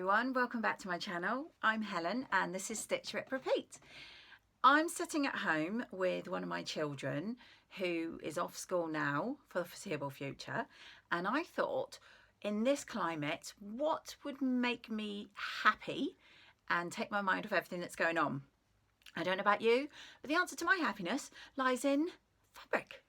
everyone, welcome back to my channel. I'm Helen and this is Stitch Rip Repeat. I'm sitting at home with one of my children who is off school now for the foreseeable future, and I thought in this climate what would make me happy and take my mind off everything that's going on. I don't know about you, but the answer to my happiness lies in fabric.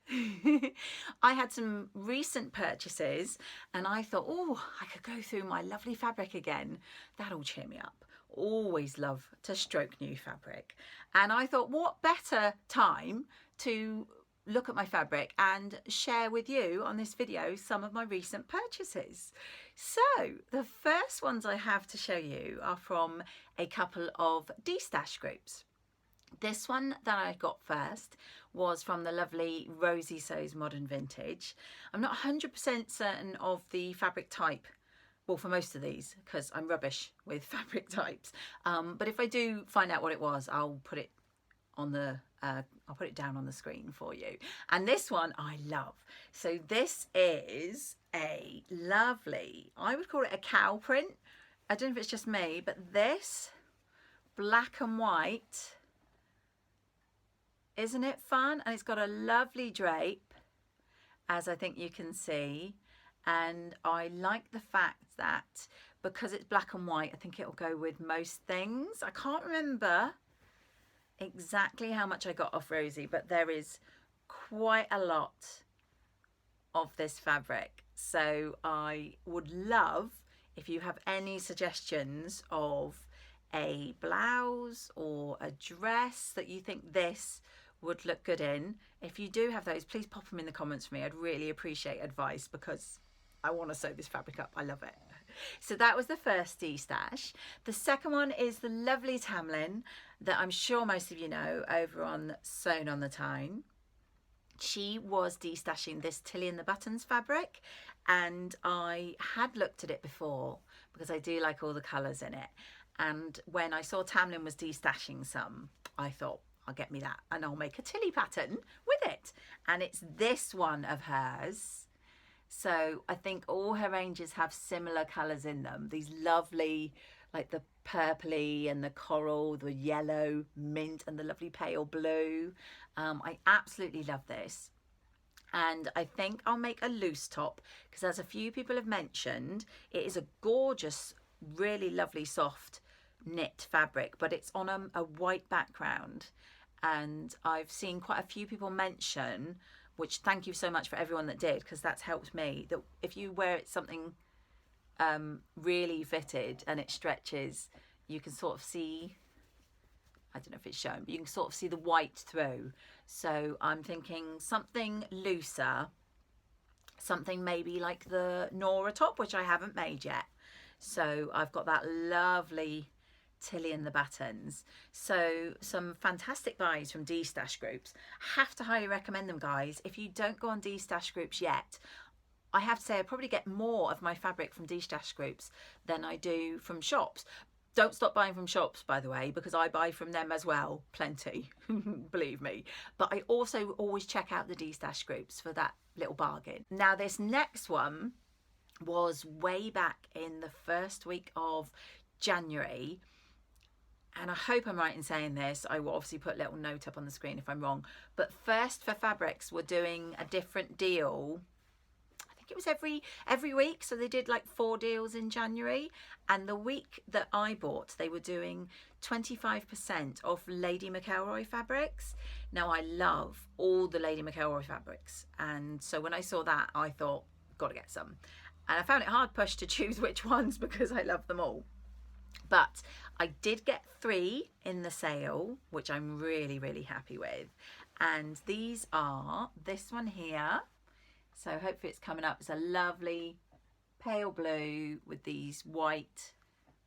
I had some recent purchases and I thought, oh, I could go through my lovely fabric again. That'll cheer me up. Always love to stroke new fabric. And I thought, what better time to look at my fabric and share with you on this video some of my recent purchases. So the first ones I have to show you are from a couple of de-stash groups. This one that I got first was from the lovely Rosy Sews Modern Vintage. I'm not 100% certain of the fabric type, well, for most of these, because I'm rubbish with fabric types. But if I do find out what it was, I'll put it on the I'll put it down on the screen for you. And this one I love. So this is a lovely, I would call it a cow print. I don't know if it's just me, but this black and white, isn't it fun? And it's got a lovely drape, as I think you can see. And I like the fact that because it's black and white, I think it'll go with most things. I can't remember exactly how much I got off Rosy, but there is quite a lot of this fabric. So I would love if you have any suggestions of a blouse or a dress that you think this would look good in. If you do have those, please pop them in the comments for me. I'd really appreciate advice because I want to sew this fabric up. I love it. So that was the first de-stash. The second one is the lovely Tamlyn that I'm sure most of you know over on Sewn on the Tyne. She was de-stashing this Tilly and the Buttons fabric, and I had looked at it before because I do like all the colours in it. And when I saw Tamlyn was de-stashing some, I thought, I'll get me that and I'll make a Tilly pattern with it. And it's this one of hers. So I think all her ranges have similar colours in them. These lovely, like the purpley and the coral, the yellow, mint and the lovely pale blue. I absolutely love this. And I think I'll make a loose top because, as a few people have mentioned, it is a gorgeous, really lovely soft knit fabric, but it's on a white background. And I've seen quite a few people mention, which thank you so much for everyone that did, because that's helped me, that if you wear it something really fitted and it stretches, you can sort of see, I don't know if it's shown, but you can sort of see the white through. So I'm thinking something looser, something maybe like the Nora top, which I haven't made yet. So I've got that lovely Tilly and the Buttons. So some fantastic buys from de-stash groups. Have to highly recommend them, guys. If you don't go on de-stash groups yet, I have to say I probably get more of my fabric from de-stash groups than I do from shops. Don't stop buying from shops, by the way, because I buy from them as well, plenty, believe me. But I also always check out the de-stash groups for that little bargain. Now this next one was way back in the first week of January. And I hope I'm right in saying this. I will obviously put a little note up on the screen if I'm wrong. But First for Fabrics were doing a different deal. I think it was every week. So they did like 4 deals in January. And the week that I bought, they were doing 25% off Lady McElroy fabrics. Now I love all the Lady McElroy fabrics. And so when I saw that, I thought, got to get some. And I found it hard push to choose which ones because I love them all. But I did get 3 in the sale, which I'm really, really happy with. And these are this one here. So hopefully it's coming up. It's a lovely pale blue with these white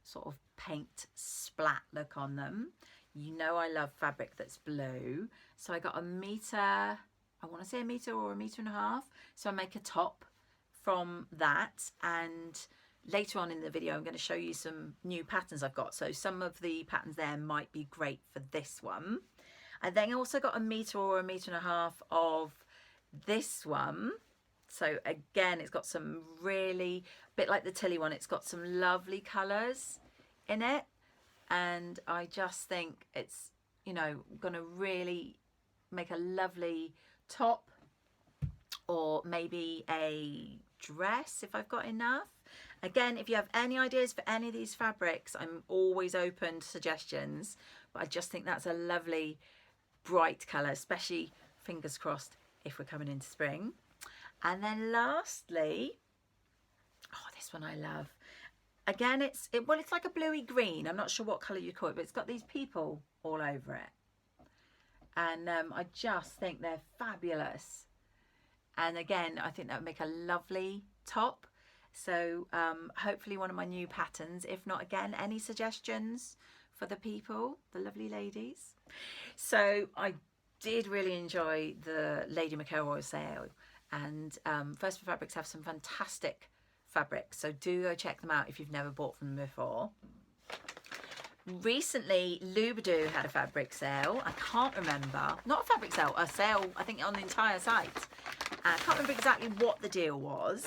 sort of paint splat look on them. You know I love fabric that's blue. So I got a metre, I want to say a metre or a metre and a half. So I make a top from that, and later on in the video I'm going to show you some new patterns I've got, so some of the patterns there might be great for this one. I then also got a metre or a metre and a half of this one, So again, it's got some really, bit like the Tilly one, it's got some lovely colours in it. And I just think it's, you know, going to really make a lovely top, or maybe a dress if I've got enough. Again, if you have any ideas for any of these fabrics, I'm always open to suggestions, but I just think that's a lovely bright colour, especially, fingers crossed, if we're coming into spring. And then lastly, oh, this one I love. Again, it's like a bluey green. I'm not sure what colour you call it, but it's got these people all over it. And I just think they're fabulous. And again, I think that would make a lovely top. So hopefully one of my new patterns. If not, again, any suggestions for the people, the lovely ladies. So I did really enjoy the Lady McElroy sale. And First for Fabrics have some fantastic fabrics, so do go check them out if you've never bought from them before. Recently, Loubadoo had a fabric sale. I can't remember, not a fabric sale, a sale, I think, on the entire site. I can't remember exactly what the deal was,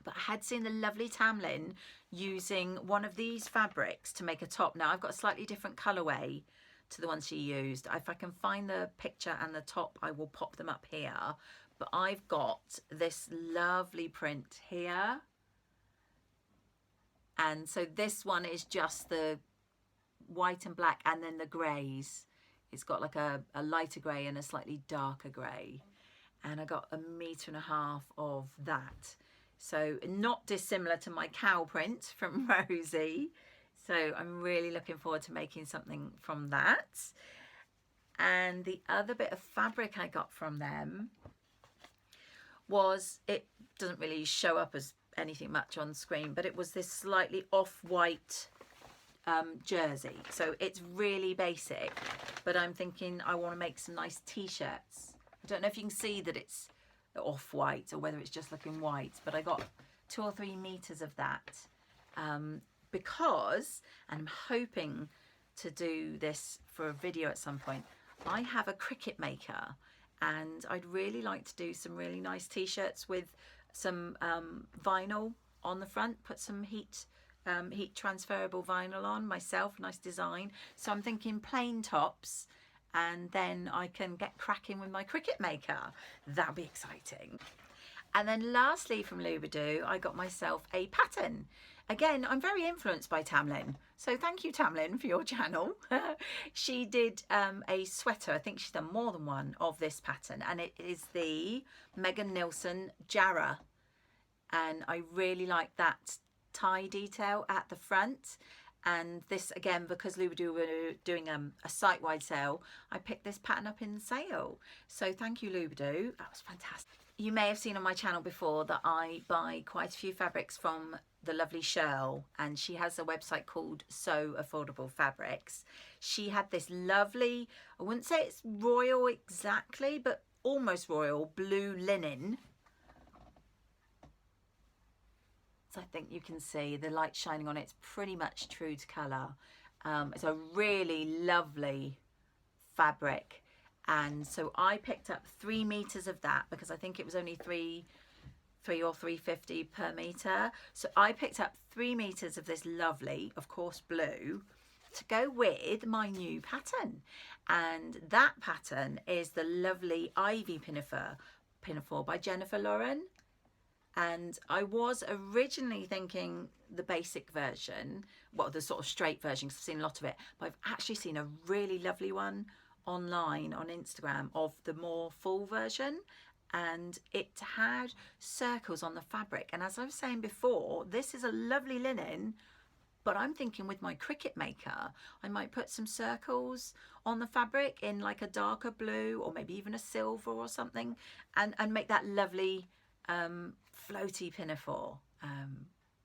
but I had seen the lovely Tamlyn using one of these fabrics to make a top. Now, I've got a slightly different colourway to the one she used. If I can find the picture and the top, I will pop them up here. But I've got this lovely print here. And so this one is just the white and black, and then the greys. It's got like a lighter grey and a slightly darker grey. And I got 1.5 meters of that. So not dissimilar to my cow print from Rosy. So I'm really looking forward to making something from that. And the other bit of fabric I got from them was, it doesn't really show up as anything much on screen, but it was this slightly off-white jersey. So it's really basic, but I'm thinking I want to make some nice t-shirts. I don't know if you can see that it's off-white or whether it's just looking white, but I got 2 or 3 meters of that because, and I'm hoping to do this for a video at some point, I have a Cricut maker. And I'd really like to do some really nice t-shirts with some vinyl on the front, put some heat transferable vinyl on myself, nice design. So I'm thinking plain tops, and then I can get cracking with my Cricut maker. That'd be exciting. And then lastly from Loubadoo, I got myself a pattern. Again, I'm very influenced by Tamlyn. So thank you, Tamlyn, for your channel. She did a sweater. I think she's done more than one of this pattern. And it is the Megan Nilsson Jarrah. And I really like that tie detail at the front. And this, again, because Loubadoo were doing a site-wide sale, I picked this pattern up in sale. So thank you, Loubadoo. That was fantastic. You may have seen on my channel before that I buy quite a few fabrics from the lovely Shirl, and she has a website called So Affordable Fabrics. She had this lovely, I wouldn't say it's royal exactly, but almost royal blue linen. So I think you can see the light shining on it. It's pretty much true to colour. It's a really lovely fabric. And so I picked up 3 meters of that because I think it was only three or 3.50 per meter. So I picked up 3 meters of this lovely, of course, blue to go with my new pattern. And that pattern is the lovely Ivy pinafore by Jennifer Lauren. And I was originally thinking the basic version, well, the sort of straight version, because I've seen a lot of it, but I've actually seen a really lovely one online on Instagram of the more full version, and it had circles on the fabric. And as I was saying before, this is a lovely linen, but I'm thinking with my Cricut maker, I might put some circles on the fabric in like a darker blue or maybe even a silver or something, and make that lovely floaty pinafore.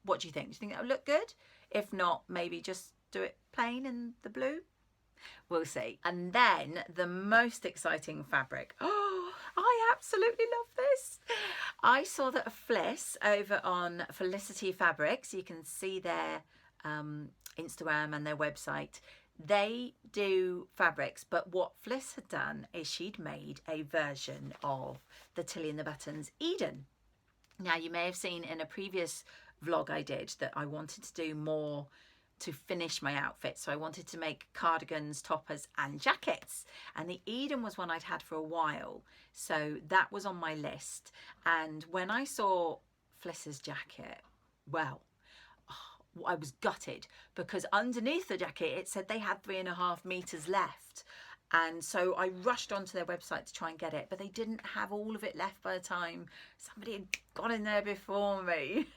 What do you think? Do you think that would look good? If not, maybe just do it plain in the blue. We'll see. And then the most exciting fabric. Oh, I absolutely love this. I saw that a Fliss over on Felicity Fabrics, you can see their Instagram and their website. they do fabrics, but what Fliss had done is she'd made a version of the Tilly and the Buttons Eden. Now, you may have seen in a previous vlog I did that I wanted to do more to finish my outfit. So I wanted to make cardigans, toppers and jackets. And the Eden was one I'd had for a while. So that was on my list. And when I saw Fliss's jacket, well, I was gutted, because underneath the jacket it said they had 3.5 meters left, and so I rushed onto their website to try and get it, but they didn't have all of it left by the time somebody had gone in there before me.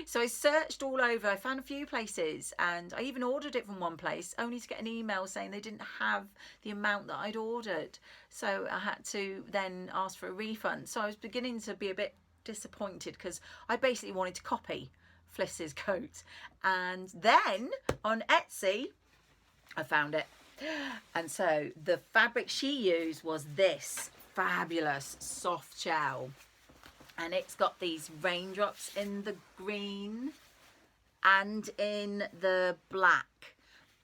So I searched all over, I found a few places, and I even ordered it from one place only to get an email saying they didn't have the amount that I'd ordered. So I had to then ask for a refund. So I was beginning to be a bit disappointed, because I basically wanted to copy Fliss's coat. And then on Etsy I found it, and so the fabric she used was this fabulous soft shell, and it's got these raindrops in the green and in the black.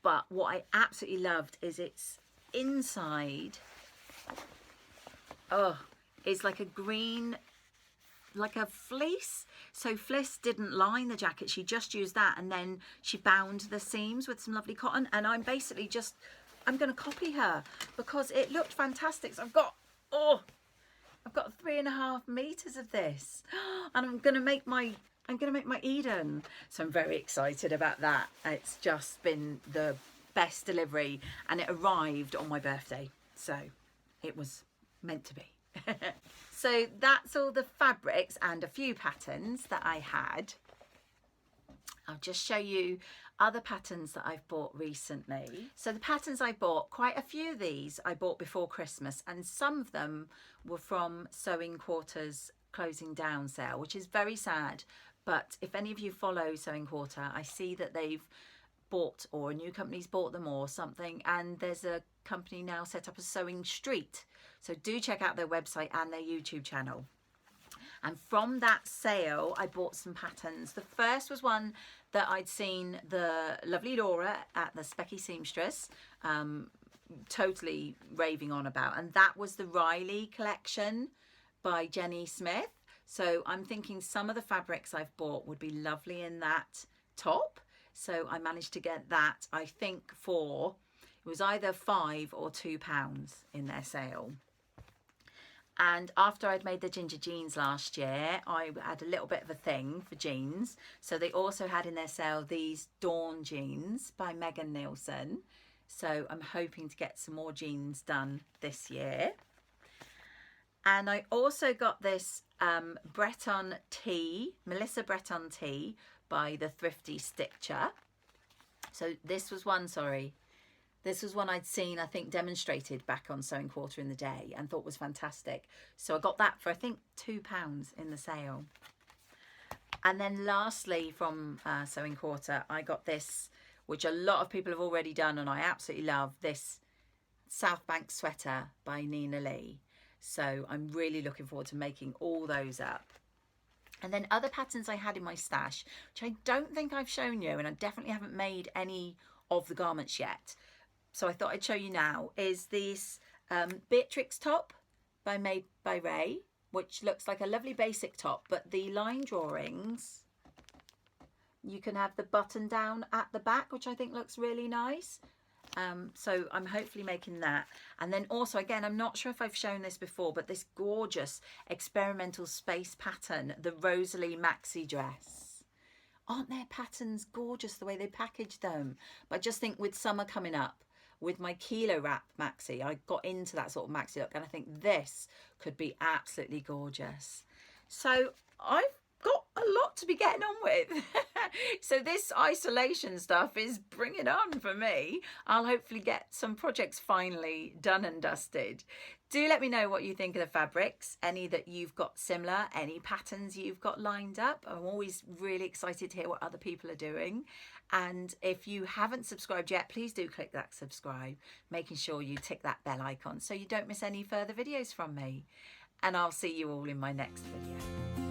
But what I absolutely loved is it's inside, oh, it's like a green, like a fleece. So Fliss didn't line the jacket, she just used that, and then she bound the seams with some lovely cotton. And I'm basically just, I'm going to copy her because it looked fantastic. So I've got 3.5 meters of this, and I'm going to make my Eden. So I'm very excited about that. It's just been the best delivery, and it arrived on my birthday, so it was meant to be. So that's all the fabrics and a few patterns that I had. I'll just show you other patterns that I've bought recently. So the patterns I bought, quite a few of these I bought before Christmas, and some of them were from Sewing Quarter's closing down sale, which is very sad. But if any of you follow Sewing Quarter, I see that they've bought, or a new company's bought them or something, and there's a company now set up as Sewing Street. So do check out their website and their YouTube channel. And from that sale, I bought some patterns. The first was one that I'd seen the lovely Laura at the Specky Seamstress totally raving on about, and that was the Riley collection by Jenny Smith. So I'm thinking some of the fabrics I've bought would be lovely in that top. So I managed to get that, I think, for, it was either £5 or £2 in their sale. And after I'd made the ginger jeans last year, I had a little bit of a thing for jeans. So they also had in their sale these Dawn jeans by Megan Nielsen. So I'm hoping to get some more jeans done this year. And I also got this Breton tee, Melissa Breton tee by the Thrifty Stitcher. So this was one, this was one I'd seen, I think, demonstrated back on Sewing Quarter in the day and thought was fantastic. So I got that for, I think, £2 in the sale. And then lastly from Sewing Quarter, I got this, which a lot of people have already done and I absolutely love, this South Bank sweater by Nina Lee. So I'm really looking forward to making all those up. And then other patterns I had in my stash, which I don't think I've shown you, and I definitely haven't made any of the garments yet. So I thought I'd show you now, is this Beatrix top Made by Ray, which looks like a lovely basic top, but the line drawings, you can have the button down at the back, which I think looks really nice. So I'm hopefully making that. And then also, again, I'm not sure if I've shown this before, but this gorgeous experimental space pattern, the Rosalie maxi dress. Aren't their patterns gorgeous the way they package them? But I just think with summer coming up, with my kilo wrap maxi, I got into that sort of maxi look, and I think this could be absolutely gorgeous. So I've got a lot to be getting on with. So this isolation stuff is bringing on for me. I'll hopefully get some projects finally done and dusted. Do let me know what you think of the fabrics, any that you've got similar, any patterns you've got lined up. I'm always really excited to hear what other people are doing. And if you haven't subscribed yet, please do click that subscribe, making sure you tick that bell icon so you don't miss any further videos from me. And I'll see you all in my next video.